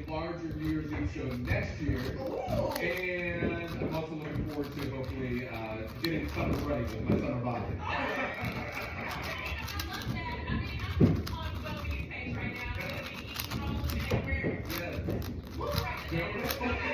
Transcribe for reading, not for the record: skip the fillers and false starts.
a larger New Year's Eve show next year. And I'm also looking forward to hopefully getting summer ready with my summer body. Yeah.